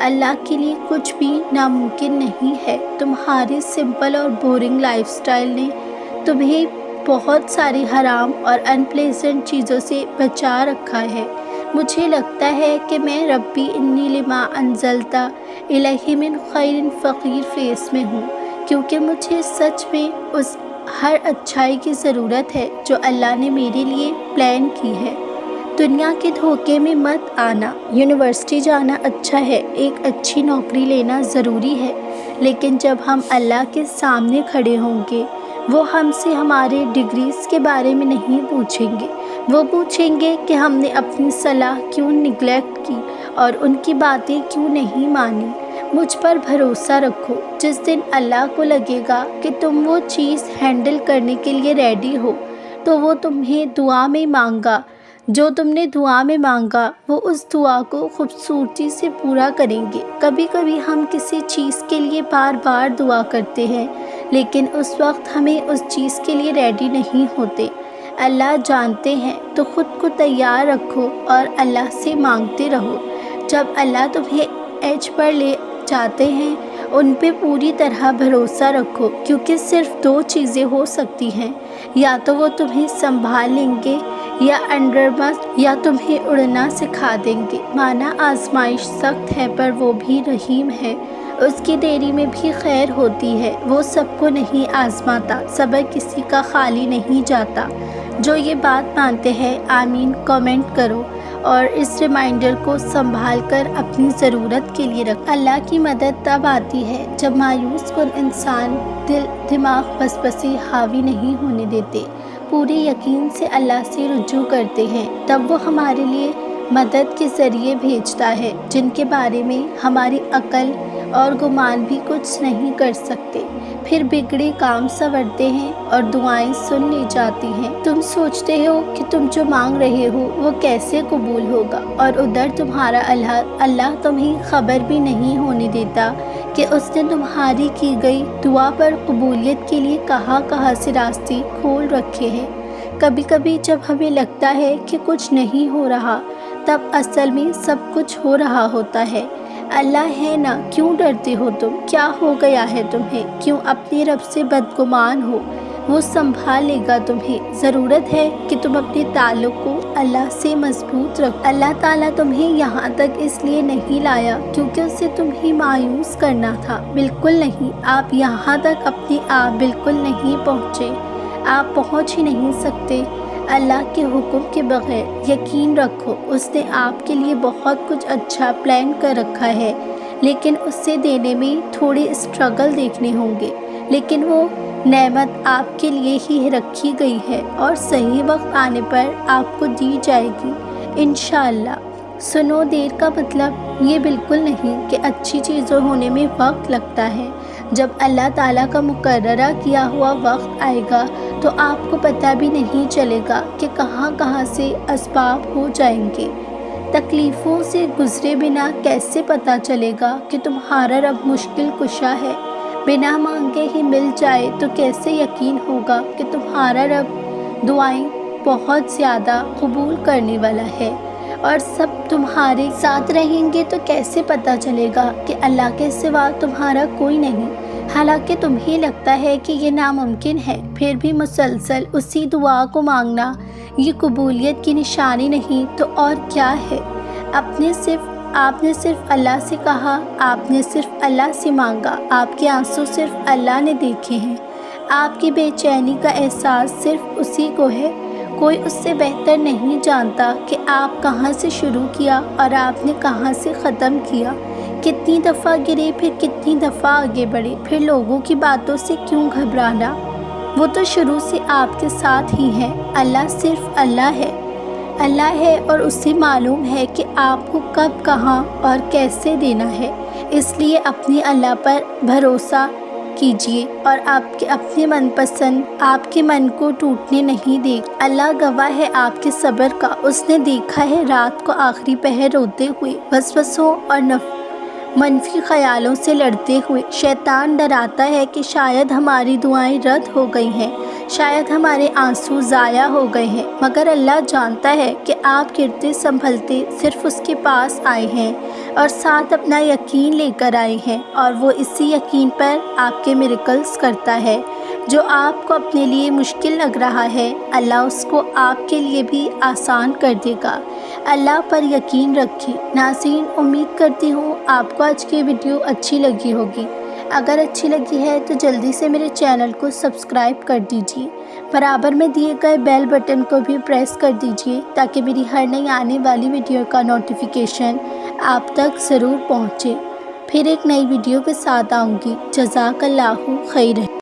اللہ کے لیے کچھ بھی ناممکن نہیں ہے۔ تمہاری سمپل اور بورنگ لائف سٹائل نے تمہیں بہت ساری حرام اور ان پلیزنٹ چیزوں سے بچا رکھا ہے۔ مجھے لگتا ہے کہ میں ربی انی لما انزلت الیہ من خیر فقیر فیس میں ہوں، کیونکہ مجھے سچ میں اس ہر اچھائی کی ضرورت ہے جو اللہ نے میرے لیے پلان کی ہے۔ دنیا کے دھوکے میں مت آنا۔ یونیورسٹی جانا اچھا ہے، ایک اچھی نوکری لینا ضروری ہے، لیکن جب ہم اللہ کے سامنے کھڑے ہوں گے، وہ ہم سے ہمارے ڈگریز کے بارے میں نہیں پوچھیں گے۔ وہ پوچھیں گے کہ ہم نے اپنی صلاح کیوں نیگلیکٹ کی اور ان کی باتیں کیوں نہیں مانی۔ مجھ پر بھروسہ رکھو، جس دن اللہ کو لگے گا کہ تم وہ چیز ہینڈل کرنے کے لیے ریڈی ہو، تو وہ تمہیں دعا میں مانگا جو تم نے دعا میں مانگا، وہ اس دعا کو خوبصورتی سے پورا کریں گے۔ کبھی کبھی ہم کسی چیز کے لیے بار بار دعا کرتے ہیں، لیکن اس وقت ہمیں اس چیز کے لیے ریڈی نہیں ہوتے۔ اللہ جانتے ہیں، تو خود کو تیار رکھو اور اللہ سے مانگتے رہو۔ جب اللہ تمہیں ایج پر لے جاتے ہیں، ان پہ پوری طرح بھروسہ رکھو، کیونکہ صرف دو چیزیں ہو سکتی ہیں، یا تو وہ تمہیں سنبھال لیں گے یا یا تمہیں اڑنا سکھا دیں گے۔ مانا آزمائش سخت ہے پر وہ بھی رحیم ہے، اس کی دیری میں بھی خیر ہوتی ہے۔ وہ سب کو نہیں آزماتا، صبر کسی کا خالی نہیں جاتا۔ جو یہ بات مانتے ہیں آمین کامنٹ کرو اور اس ریمائنڈر کو سنبھال کر اپنی ضرورت کے لیے رکھ۔ اللہ کی مدد تب آتی ہے جب مایوس کن انسان دماغ بس حاوی نہیں ہونے دیتے، پورے یقین سے اللہ سے رجوع کرتے ہیں، تب وہ ہمارے لیے مدد کے ذریعے بھیجتا ہے جن کے بارے میں ہماری عقل اور گمان بھی کچھ نہیں کر سکتے۔ پھر بگڑے کام سنورتے ہیں اور دعائیں سن لی جاتی ہیں۔ تم سوچتے ہو کہ تم جو مانگ رہے ہو وہ کیسے قبول ہوگا، اور ادھر تمہارا اللہ تمہیں خبر بھی نہیں ہونے دیتا کہ اس نے تمہاری کی گئی دعا پر قبولیت کے لیے کہاں سے راستے کھول رکھے ہیں۔ کبھی کبھی جب ہمیں لگتا ہے کہ کچھ نہیں ہو رہا، تب اصل میں سب کچھ ہو رہا ہوتا ہے۔ اللہ ہے نا، کیوں ڈرتے ہو تم؟ کیا ہو گیا ہے تمہیں؟ کیوں اپنے رب سے بدگمان ہو؟ وہ سنبھال لے گا تمہیں۔ ضرورت ہے کہ تم اپنے تعلق کو اللہ سے مضبوط رکھو۔ اللہ تعالیٰ تمہیں یہاں تک اس لیے نہیں لایا کیونکہ اسے تمہیں مایوس کرنا تھا، بالکل نہیں۔ آپ یہاں تک اپنے آپ بالکل نہیں پہنچے، آپ پہنچ ہی نہیں سکتے اللہ کے حکم کے بغیر۔ یقین رکھو، اس نے آپ کے لیے بہت کچھ اچھا پلان کر رکھا ہے، لیکن اسے دینے میں تھوڑے اسٹرگل دیکھنے ہوں گے، لیکن وہ نعمت آپ کے لیے ہی رکھی گئی ہے اور صحیح وقت آنے پر آپ کو دی جائے گی انشاءاللہ۔ سنو، دیر کا مطلب یہ بالکل نہیں کہ اچھی چیزوں ہونے میں وقت لگتا ہے۔ جب اللہ تعالیٰ کا مقررہ کیا ہوا وقت آئے گا تو آپ کو پتہ بھی نہیں چلے گا کہ کہاں سے اسباب ہو جائیں گے۔ تکلیفوں سے گزرے بنا کیسے پتہ چلے گا کہ تمہارا رب مشکل کشا ہے؟ بنا مانگے ہی مل جائے تو کیسے یقین ہوگا کہ تمہارا رب دعائیں بہت زیادہ قبول کرنے والا ہے اور سب تمہارے ساتھ رہیں گے؟ تو کیسے پتہ چلے گا کہ اللہ کے سوا تمہارا کوئی نہیں؟ حالانکہ تمہیں لگتا ہے کہ یہ ناممکن ہے، پھر بھی مسلسل اسی دعا کو مانگنا یہ قبولیت کی نشانی نہیں تو اور کیا ہے؟ آپ نے صرف اللہ سے کہا، آپ نے صرف اللہ سے مانگا، آپ کے آنسو صرف اللہ نے دیکھے ہیں، آپ کی بے چینی کا احساس صرف اسی کو ہے۔ کوئی اس سے بہتر نہیں جانتا کہ آپ کہاں سے شروع کیا اور آپ نے کہاں سے ختم کیا، کتنی دفعہ گرے پھر کتنی دفعہ آگے بڑھے۔ پھر لوگوں کی باتوں سے کیوں گھبرانا؟ وہ تو شروع سے آپ کے ساتھ ہی ہیں۔ اللہ صرف اللہ ہے اور اسے معلوم ہے کہ آپ کو کب، کہاں اور کیسے دینا ہے۔ اس لیے اپنے اللہ پر بھروسہ کیجیے اور آپ کے اپنے من پسند آپ کے من کو ٹوٹنے نہیں دے گا۔ اللہ گواہ ہے آپ کے صبر کا، اس نے دیکھا ہے رات کو آخری پہر روتے ہوئے، وسوسوں اور منفی خیالوں سے لڑتے ہوئے۔ شیطان ڈراتا ہے کہ شاید ہماری دعائیں رد ہو گئی ہیں، شاید ہمارے آنسو ضائع ہو گئے ہیں، مگر اللہ جانتا ہے کہ آپ گرتے سنبھلتے صرف اس کے پاس آئے ہیں اور ساتھ اپنا یقین لے کر آئے ہیں، اور وہ اسی یقین پر آپ کے میریکلز کرتا ہے۔ جو آپ کو اپنے لیے مشکل لگ رہا ہے، اللہ اس کو آپ کے لیے بھی آسان کر دے گا۔ اللہ پر یقین رکھیں۔ ناظرین، امید کرتی ہوں آپ کو آج کی ویڈیو اچھی لگی ہوگی۔ اگر اچھی لگی ہے تو جلدی سے میرے چینل کو سبسکرائب کر دیجیے، برابر میں دیے گئے بیل بٹن کو بھی پریس کر دیجیے تاکہ میری ہر نئی آنے والی ویڈیو کا نوٹیفیکیشن آپ تک ضرور پہنچے۔ پھر ایک نئی ویڈیو کے ساتھ آؤں گی۔ جزاک اللہ خیر۔